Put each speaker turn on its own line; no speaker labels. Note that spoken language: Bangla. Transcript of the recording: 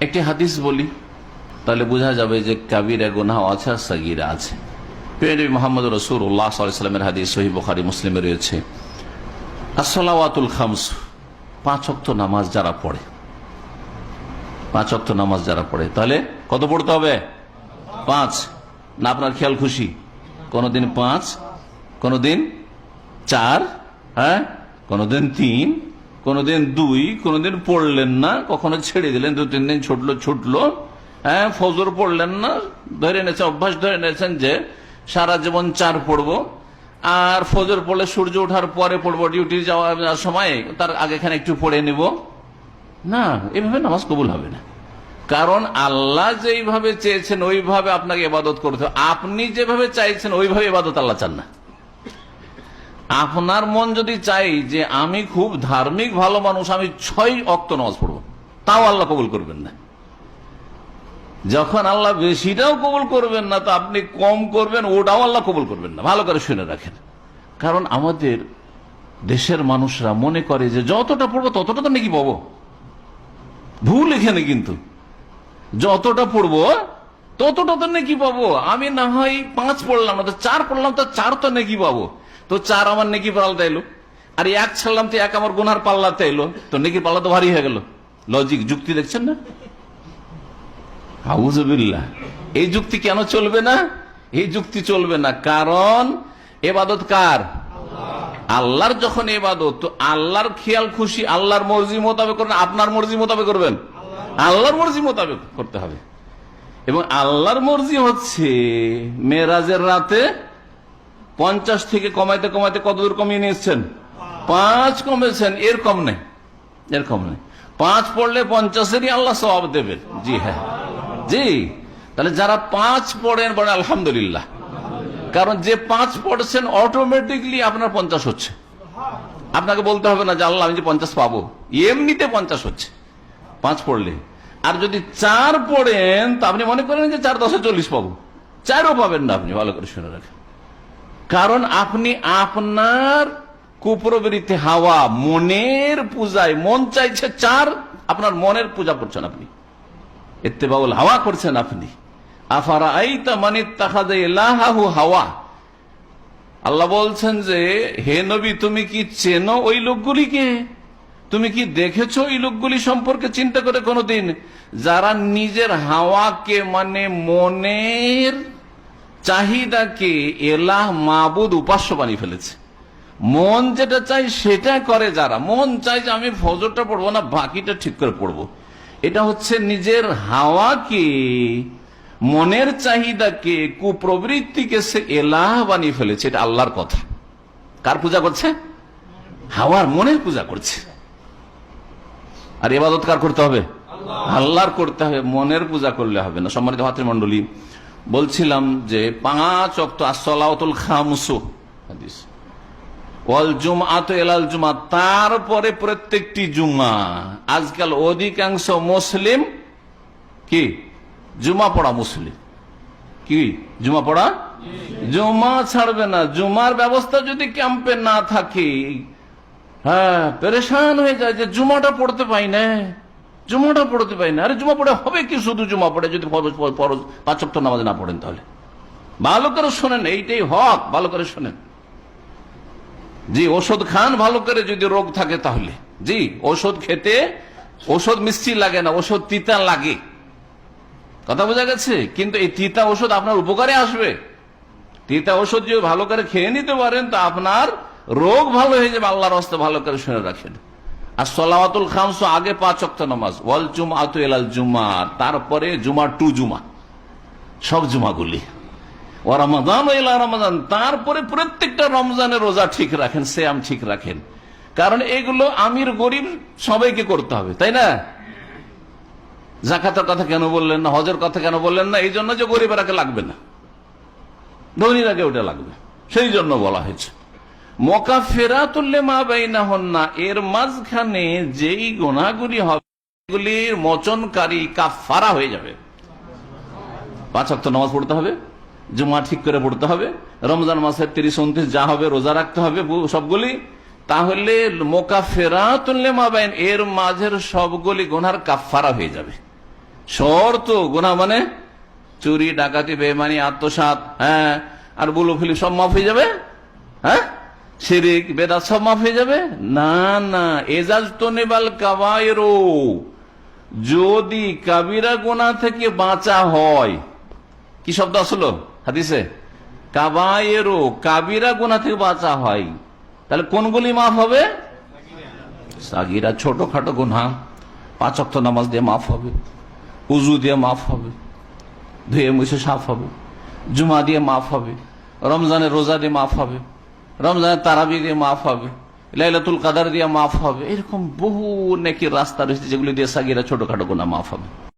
একটি হাদিস বলি, তাহলে বোঝা যাবে যে কাবিরা গুনাহ আছে আর সাগীরা আছে। প্রিয় মুহাম্মদ রাসূলুল্লাহ সাল্লাল্লাহু আলাইহি ওয়াসাল্লামের হাদিস সহিহ বুখারী মুসলিমে রয়েছে, as-সালাওয়াতুল খামস, 5 ওয়াক্ত নামাজ যারা পড়ে, 5 ওয়াক্ত নামাজ যারা পড়ে, তাহলে কত পড়তে হবে? 5 না আপনার খেয়াল খুশি? কোনদিন 5, কোনদিন 4, হ্যাঁ, কোনদিন 3, কোনদিন 2, কোনদিন পড়লেন না, কখনো ছেড়ে দিলেন, 2-3 দিন ছুটলো, হ্যাঁ, ফজর পড়লেন না, ধরে নিয়েছেন, অভ্যাস ধরে নিয়েছেন যে সারা জীবন 4 পড়বো, আর ফজর পড়লে সূর্য ওঠার পরে পড়বো, ডিউটি যাওয়ার সময় তার আগেখানে একটু পড়ে নিব না, এভাবে নামাজ কবুল হবে না। কারণ আল্লাহ যেইভাবে চেয়েছেন ওইভাবে আপনাকে ইবাদত করতে হবে। আপনি যেভাবে চাইছেন ওইভাবে ইবাদত আল্লাহ চান না। আপনার মন যদি চাই যে আমি খুব ধার্মিক ভালো মানুষ, আমি 6 ওয়াক্ত নামাজ পড়বো, তাও আল্লাহ কবুল করবেন না। যখন আল্লাহ বেশিটাও কবুল করবেন না, তো আপনি কম করবেন, ওটাও আল্লাহ কবুল করবেন না। ভালো করে শুনে রাখেন। কারণ আমাদের দেশের মানুষরা মনে করে যে যতটা পড়বো ততটা তো নেকি পাবো। ভুল এখানে, কিন্তু যতটা পড়বো ততটা তো নেকি পাবো। আমি না হয় 5 পড়লাম না, তো 4 পড়লাম, তো 4 তো নেকি পাবো, তো 4 আমার নেকি পাল্লাতে এলো, আর 1 ছাড়লাম তো 1 আমার গুনার পাল্লাতে এলো, তো নেকির পাল্লা তো ভারী হয়ে গেল। লজিক, যুক্তি দেখছেন না? আউযুবিল্লাহ। এই যুক্তি কেন চলবে না? এই যুক্তি চলবে না কারণ ইবাদত কার? আল্লাহর। যখন ইবাদত, তো আল্লাহর খেয়াল খুশি, আল্লাহর মর্জি মোতাবেক করবেন, আপনার মর্জি মোতাবেক করবেন, আল্লাহর মর্জি মোতাবেক করতে হবে। এবং আল্লাহর মর্জি হচ্ছে মেরাজের রাতে 50 থেকে কমাইতে কমাইতে কতদূর কমিয়ে নিয়েছেন? 5 কমেছেন, এর কম নেই, এর কম নেই। 5 পড়লে 50-এরই আল্লাহ সওয়াব দেবেন। জি হ্যাঁ, জি। তাহলে যারা 5 পড়েন বলেন আলহামদুলিল্লাহ, কারণ যে 5 পড়ছেন অটোমেটিকলি আপনার 50 হচ্ছে। আপনাকে বলতে হবে না যে আল্লাহ আমি যে 50 পাবো, এমনিতে 50 হচ্ছে 5 পড়লে। আর যদি 4 পড়েন, তো আপনি মনে করেন যে 4-10-এ 40 পাবো, 4ও পাবেন না। আপনি ভালো করে শুনে রাখেন। কারণ আপনি আপনার কুপ্রবৃত্তি হাওয়া, মনের পূজায়, মন চাইছে 4, আপনার মনের পূজা করছেন, আপনি ইত্তেবাউল হাওয়া করছেন। আপনি আফারাআইতা মান ইত্তাখাযা ইলাহাহু হাওয়া। আল্লাহ বলছেন যে হে নবী, তুমি কি চেনো ওই লোকগুলিকে? তুমি কি দেখেছো ওই লোকগুলি সম্পর্কে চিন্তা করে কোনদিন, যারা নিজের হাওয়াকে, মানে মনের চাহিদাকে এলাহ, মাবুদ, উপাস্য বানিয়ে ফেলেছে। মন যেটা চাই সেটা করে যারা। মন চাই যে আমি ফজরটা পড়বো না, বাকিটা ঠিক করে পড়বো। এটা হচ্ছে নিজের হাওয়াকে, মনের চাহিদাকে, কুপ্রবৃত্তিকে সে এলাহ বানিয়ে ফেলেছে। এটা আল্লাহর কথা। কার পূজা করছে? হাওয়ার, মনের পূজা করছে। আর ইবাদত কার করতে হবে? আল্লাহর করতে হবে, মনের পূজা করলে হবে না। সম্মানিত ভাতৃমণ্ডলী, বলছিলাম যে 5 ওয়াক্ত as-সালাওয়াতুল খামসু হাদিস ওয়াল জুমআতু ইলাল জুমআ, তারপরে প্রত্যেকটি জুমা। আজকাল অধিকাংশ মুসলিম কি জুমা পড়া মুসলিম, কি জুমা পড়া, জুমা ছাড়বে না। জুমার ব্যবস্থা যদি ক্যাম্পে না থাকে, হ্যাঁ, পেরেশান হয়ে যায় যে জুমাটা পড়তে পাই না, জুমাটা পড়তে পাই না। আরে জুমা পড়ে হবে কি? শুধু জুমা পড়ে যদি ফরজ 5 ওয়াক্ত নামাজ না পড়েন, তাহলে ভালো করে শোনেন, এইটাই হক, ভালো করে শোনেন। জি, ওষুধ খান ভালো করে, যদি রোগ থাকে তাহলে। জি, ওষুধ খেতে, ওষুধ মিষ্টি লাগে না, ওষুধ তিতা লাগে, কথা বোঝা গেছে? কিন্তু এই তিতা ওষুধ আপনার উপকারে আসবে। তিতা ওষুধ যদি ভালো করে খেয়ে নিতে পারেন, তা আপনার রোগ ভালো হয়ে যাবে। আল্লাহর রাস্তা ভালো করে শুনে রাখেন। as-সালাওয়াতুল খামসু, আগে 5 ওয়াক্ত নামাজ, ওয়াল জুমআতু ইলাল জুমআ, তারপরে জুমা টু জুমা, সব জুমাগুলি, ও রমাদান ইলা রমাদান, তারপরে প্রত্যেকটা রমজানের রোজা ঠিক রাখেন, সিয়াম ঠিক রাখেন। কারণ এগুলো আমির গরিব সবাইকে করতে হবে, তাই না? যাকাতের কথা কেন বললেন না? হজের কথা কেন বললেন না? এই জন্য যে গরিবেরাকে লাগবে না, ধনীরাকে ওটা লাগবে, সেই জন্য বলা হয়েছে। মুকাফিরাতুল লিমা বাইনাহুন্না, এর মাঝখানে যেই গুনাহগুলি হবে এগুলির মোচনকারী, কাফারা হয়ে যাবে। 5 ওয়াক্ত নামাজ পড়তে হবে, জুমা ঠিক করে পড়তে হবে, রমজান মাসের 30-29 যা হবে রোজা রাখতে হবে সবগুলি, তাহলে মুকাফিরাতুল লিমা বাইন, এর মাঝের সবগুলি গুনার কাফারা হয়ে যাবে। শর্ত। গুনাহ মানে চুরি, ডাকাতি, বেঈমানি, আত্মসাৎ, হ্যাঁ, আর বুলুফিলি সব মাফ হয়ে যাবে? হ্যাঁ, শিরিক, বেদাত সব মাফ হয়ে যাবে? না না, এজাজতনিবাল কাবায়ের, যদি কাবিরা গুনাহ থেকে বাঁচা হয়, কি শব্দ আসলো হাদিসে? কাবায়ের, কাবিরা গুনাহ থেকে বাঁচা হয়, তাহলে কোনগুলি মাফ হবে? সাগিরা ছোটখাটো গুনাহ 5 ওয়াক্ত নামাজ দিয়ে মাফ হবে, উজু দিয়ে মাফ হবে, ধুয়ে মুছে সাফ হবে, জুমা দিয়ে মাফ হবে, রমজানের রোজা দিয়ে মাফ হবে, রমজানের তারাবি দিয়ে মাফ হবে, লাইলাতুল কাদার দিয়ে মাফ হবে। এরকম বহু নেকির রাস্তা রয়েছে যেগুলি দিয়ে সাগিরা ছোটখাটো গুনাহ মাফ হবে।